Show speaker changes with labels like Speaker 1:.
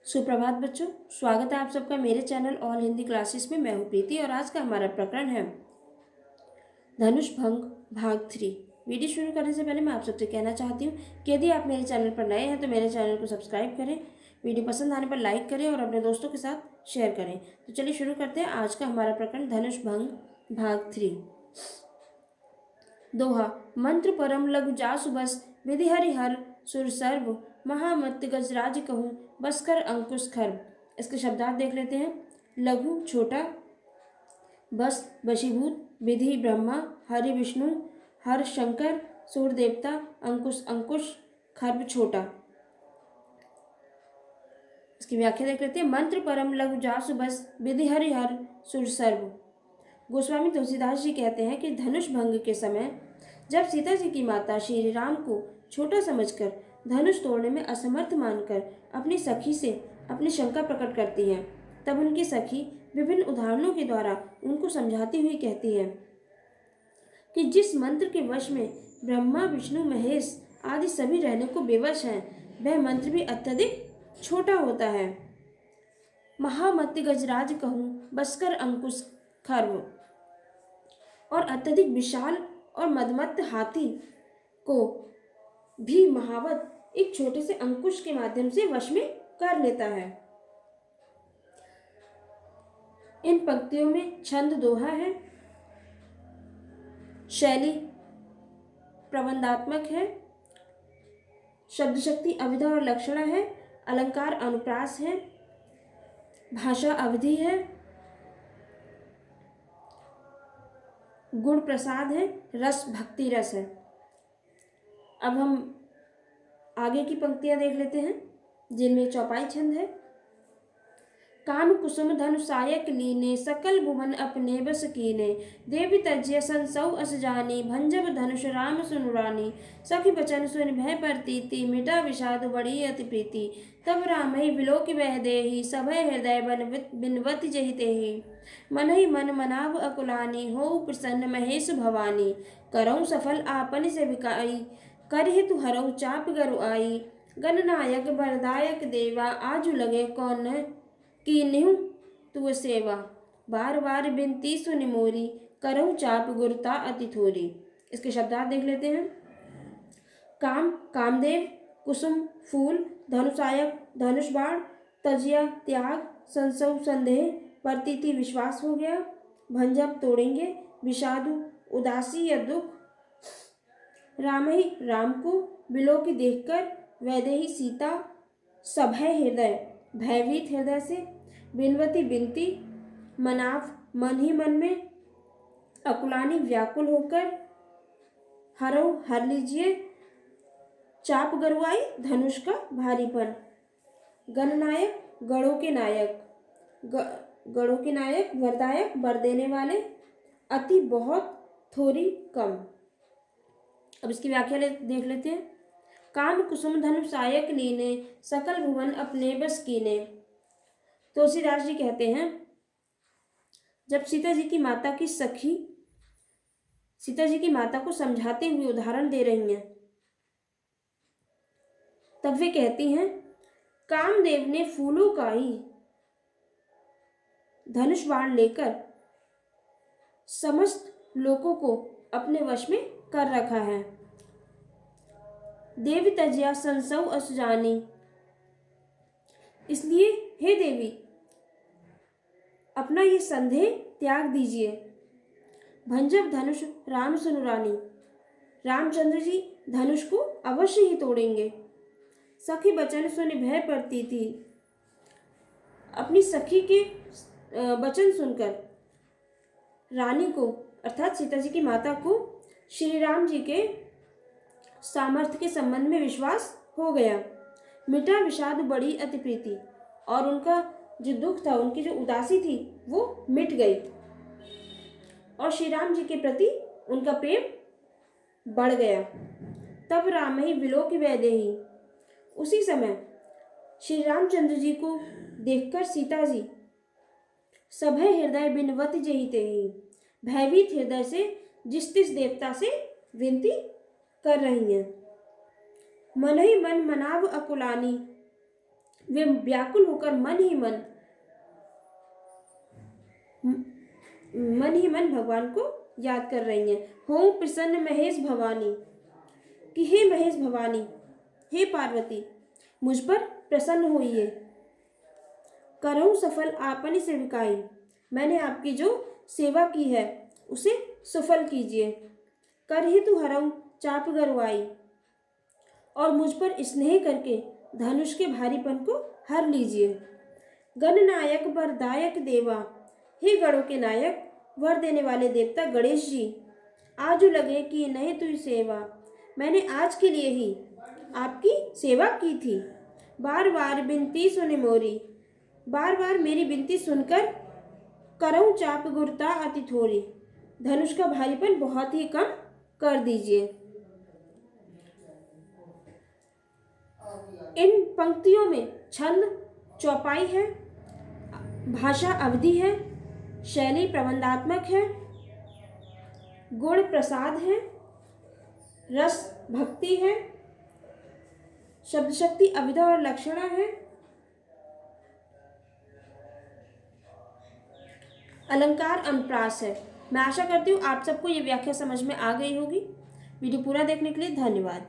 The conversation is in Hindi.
Speaker 1: सुप्रभात बच्चों, स्वागत है आप सबका मेरे चैनल ऑल हिंदी क्लासेस में। मैं हूं प्रीति और आज का हमारा प्रकरण है धनुष भंग भाग 3। वीडियो शुरू करने से पहले मैं आप सबसे कहना चाहती हूं कि यदि आप मेरे चैनल पर नए हैं तो मेरे चैनल को सब्सक्राइब करें, वीडियो पसंद आने पर लाइक करें और अपने दोस्तों के साथ शेयर करें। तो चलिए शुरू करते हैं आज का हमारा प्रकरण धनुष भंग भाग 3। दोहा। मंत्र परम लघु जासु बस, विधि हरिहर सुर सर्व, महामत गजराज कहूँ बसकर अंकुश खर्व। इसके शब्दार्थ देख लेते हैं। लघु छोटा, बस वशीभूत, विधि ब्रह्मा, हरि विष्णु, हर शंकर, सूर्य देवता, अंकुश अंकुश, खर्व छोटा। इसकी व्याख्या देख लेते हैं। मंत्र परम लघु जासु बस, विधि हरिहर सुर सर्व। गोस्वामी तुलसीदास जी कहते हैं कि धनुष भंग के समय जब सीता जी की माता श्री राम को छोटा समझकर धनुष तोड़ने में असमर्थ मानकर अपनी सखी से अपनी शंका प्रकट करती हैं, तब उनकी सखी विभिन्न उदाहरणों के द्वारा उनको समझाती हुई कहती है कि जिस मंत्र के वश में ब्रह्मा विष्णु महेश आदि सभी रहने को बेवश हैं, वह मंत्र भी अत्यधिक छोटा होता है। महामति गजराज कहूँ बसकर अंकुश खर्व। और अत्यधिक विशाल और मदमत्त हाथी को भी महावत एक छोटे से अंकुश के माध्यम से वश में कर लेता है। इन पंक्तियों में छंद दोहा है, शैली प्रबंधात्मक है, शब्द शक्ति अविधा और लक्षणा है, अलंकार अनुप्रास है, भाषा अवधि है, गुण प्रसाद है, रस भक्ति रस है। अब हम आगे की पंक्तियां देख लेते हैं जिनमें चौपाई छंद है। काम कुसुम धनुषायक लीने, सकल भुवन अपने बस कीने, देवी तज्य संसौ अस जानी, भंजब धनुष राम सुनुरानी, सखी बचन सुन भय परतीति, मिटा विषाद बड़ी अति प्रीति, तब राम ही विलोक वह देहि, सभय हृदय बिनवत जहि तेहि, मन ही मन मनाव अकुलानी, हो प्रसन्न महेश भवानी, करऊ सफल आपन से विकाई, कर हेतु हरऊ चाप गरु आई, गणनायक वरदायक देवा, आजु लगे कौन की निहु तु सेवा, बार बार बिनती सुनि मोरी, करहु चाप गुरता अति थोरी। इसके शब्दार्थ देख लेते हैं। काम कामदेव, कुसुम फूल, धनुषायक धनुष बाण, तजिया त्याग, संसव संदेह, प्रतीति विश्वास हो गया, भंजब तोड़ेंगे, विषादु उदासी या दुख, राम ही राम को, विलोकी देखकर, वैदेही सीता, सभय हृदय भयभीत हृदय से, बिनवती बिनती, मनाव मन ही मन में, अकुलानी व्याकुल होकर, हरो हर लीजिए, चाप गरुआई धनुष का भारीपन, गणनायक गणों के नायक, गणों के नायक, वरदायक वर देने वाले, अति बहुत, थोड़ी कम। अब इसकी व्याख्या देख लेते हैं। काम कुसुम धनुषायक लीने, सकल भुवन अपने बस कीने। तुलसीदास जी कहते हैं जब सीता जी की माता को समझाते हुए उदाहरण दे रही हैं, तब वे कहती हैं कामदेव ने फूलों का ही धनुष बाण लेकर समस्त लोगों को अपने वश में कर रखा है। देवी तजिया संसव अस जानी, इसलिए हे देवी अपना ये संदेह त्याग दीजिए। भंजब धनुष राम सुनुरानी, रामचंद्र जी धनुष को अवश्य ही तोड़ेंगे। सखी बचन सुन भय पड़ती थी, अपनी सखी के वचन सुनकर रानी को अर्थात सीता जी की माता को श्री राम जी के सामर्थ्य के संबंध में विश्वास हो गया। मिटा विषाद बड़ी अति प्रीति, और उनका जो दुख था, उनकी जो उदासी थी वो मिट गई और श्री राम जी के प्रति उनका प्रेम बढ़ गया। तब राम ही विलोक वैदेही, उसी समय श्री रामचंद्र जी को देखकर सीता जी सभय हृदय बिनवत जहि तेहि, भयभीत हृदय से जिस तिस देवता से विनती कर रही हैं। मन ही मन मनाव अकुलानी, वे व्याकुल होकर मन ही मन भगवान को याद कर रही हैं। हों प्रसन्न महेश भवानी कि हे महेश भवानी, हे पार्वती, मुझ पर प्रसन्न होइए। करहूँ सफल आपनी सेविकाई, मैंने आपकी जो सेवा की है उसे सफल कीजिए। कर हेतु हरऊँ चाप गरुआई, और मुझ पर स्नेह करके धनुष के भारीपन को हर लीजिए। गणनायक वरदायक देवा, हे गणों के नायक वर देने वाले देवता गणेश जी, आज लगे कि नहीं तुई सेवा, मैंने आज के लिए ही आपकी सेवा की थी। बार बार विनती सुने मोरी, बार बार मेरी विनती सुनकर करऊँ चाप गुरता अति थोड़ी, धनुष का भारीपन बहुत ही कम कर दीजिए। इन पंक्तियों में छंद चौपाई है, भाषा अवधि है, शैली प्रबंधात्मक है, गुण प्रसाद है, रस भक्ति है, शब्द शक्ति अविधा और लक्षणा है, अलंकार अनुप्रास है। मैं आशा करती हूँ आप सबको ये व्याख्या समझ में आ गई होगी। वीडियो पूरा देखने के लिए धन्यवाद।